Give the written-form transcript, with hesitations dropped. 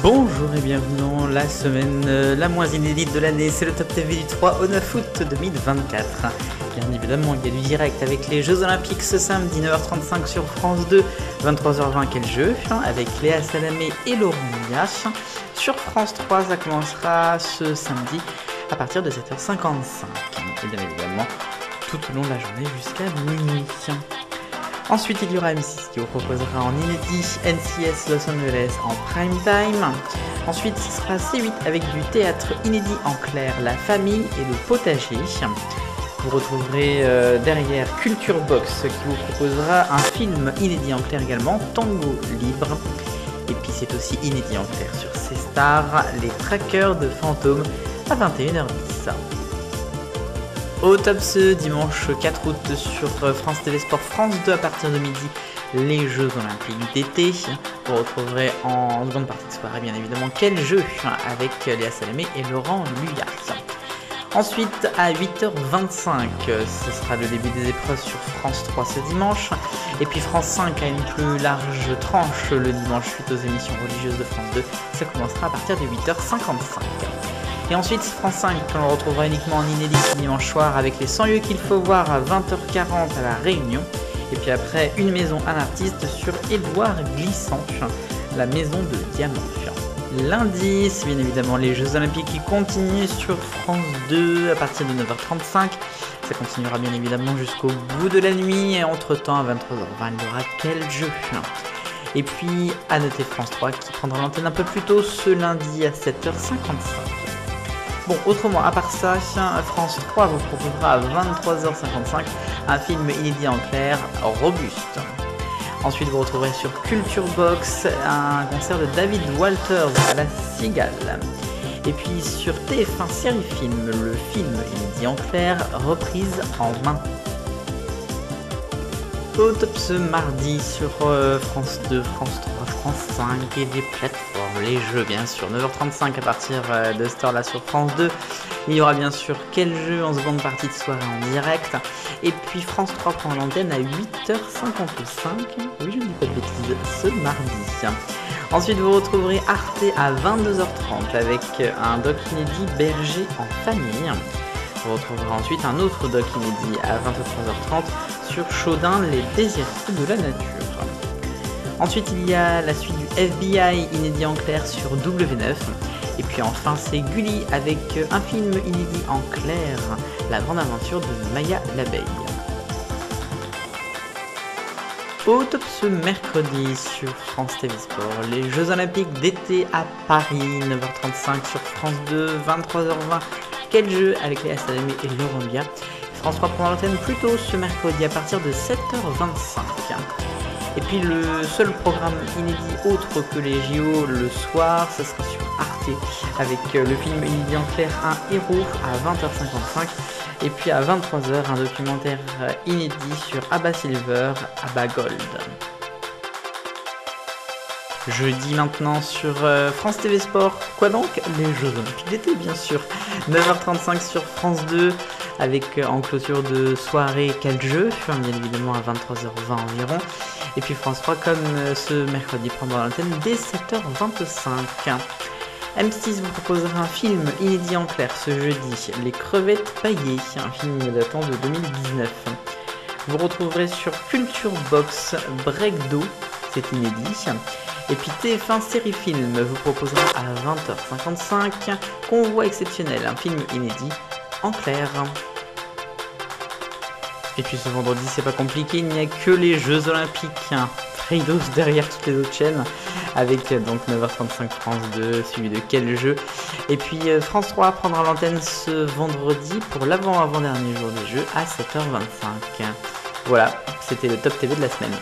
Bonjour et bienvenue dans la semaine la moins inédite de l'année, c'est le Top TV du 3 au 9 août 2024. Bien évidemment, il y a du direct avec les Jeux Olympiques ce samedi 9h35 sur France 2, 23h20 quel jeu, avec Léa Salamé et Laurent Miache. Sur France 3, ça commencera ce samedi à partir de 7h55, et bien évidemment tout au long de la journée jusqu'à minuit. Ensuite, il y aura M6 qui vous proposera en inédit NCS Los Angeles en prime time. Ensuite, ce sera C8 avec du théâtre inédit en clair, La Famille et le Potager. Vous retrouverez derrière Culture Box qui vous proposera un film inédit en clair également, Tango Libre. Et puis c'est aussi inédit en clair sur C-Star, Les Traqueurs de Fantômes à 21h10. Au top ce dimanche 4 août sur France TV Sport France 2 à partir de midi, les Jeux Olympiques d'été. Vous retrouverez en seconde partie de soirée bien évidemment quel jeu avec Léa Salamé et Laurent Luyas. Ensuite à 8h25, ce sera le début des épreuves sur France 3 ce dimanche. Et puis France 5 a une plus large tranche le dimanche suite aux émissions religieuses de France 2. Ça commencera à partir de 8h55. Et ensuite, France 5, on le retrouvera uniquement en inédit dimanche soir avec les 100 lieux qu'il faut voir à 20h40 à La Réunion. Et puis après, une maison, un artiste sur Édouard Glissant, la maison de Diamant. Lundi, c'est bien évidemment les Jeux Olympiques qui continuent sur France 2 à partir de 9h35. Ça continuera bien évidemment jusqu'au bout de la nuit. Et entre-temps, à 23h20, il y aura quel jeu ? Et puis, à noter France 3 qui prendra l'antenne un peu plus tôt ce lundi à 7h55. Bon, autrement, à part ça, France 3 vous proposera à 23h55 un film inédit en clair, Robuste. Ensuite, vous retrouverez sur Culture Box un concert de David Walters à la Cigale. Et puis sur TF1 Série Film, le film inédit en clair, Reprise en main. Au top ce mardi sur France 2, France 3, France 5 et des plateformes, les jeux bien sûr, 9h35 à partir de cette heure là sur France 2. Il y aura bien sûr quel jeu en seconde partie de soirée en direct. Et puis France 3 prend l'antenne à 8h55, oui je ne dis pas de bêtises, ce mardi. Ensuite vous retrouverez Arte à 22h30 avec un doc inédit Berger en famille. Vous retrouverez ensuite un autre doc inédit à 23h30 sur Chaudin, les désirs de la nature. Ensuite, il y a la suite du FBI inédit en clair sur W9. Et puis enfin, c'est Gulli avec un film inédit en clair, La grande aventure de Maya l'abeille. Au top ce mercredi sur France TV Sport, les Jeux Olympiques d'été à Paris, 9h35 sur France 2, 23h20. Quel jeu avec Léa Salamé et Laurent Bia. France 3 prend l'antenne plus tôt ce mercredi à partir de 7h25. Et puis le seul programme inédit autre que les JO le soir, ça sera sur Arte avec le film inédit en clair, Un héros à 20h55. Et puis à 23h, un documentaire inédit sur Abba Silver, Abba Gold. Jeudi maintenant sur France TV Sport, quoi donc? Les Jeux Olympiques d'été bien sûr, 9h35 sur France 2 avec en clôture de soirée quel jeu, bien évidemment à 23h20 environ. Et puis France 3 comme ce mercredi prendra l'antenne dès 7h25. M6 vous proposera un film inédit en clair ce jeudi, Les Crevettes Paillées, un film datant de 2019. Vous retrouverez sur Culture Box Break d'eau, c'est inédit. Et puis TF1 Série Film vous proposera à 20h55 Convoi exceptionnel, un film inédit en clair. Et puis ce vendredi, c'est pas compliqué, il n'y a que les Jeux Olympiques. Rideau derrière toutes les autres chaînes, avec donc 9h35 France 2, suivi de quel jeu. Et puis France 3 prendra l'antenne ce vendredi pour l'avant-avant-dernier jour des Jeux à 7h25. Voilà, c'était le Top TV de la semaine.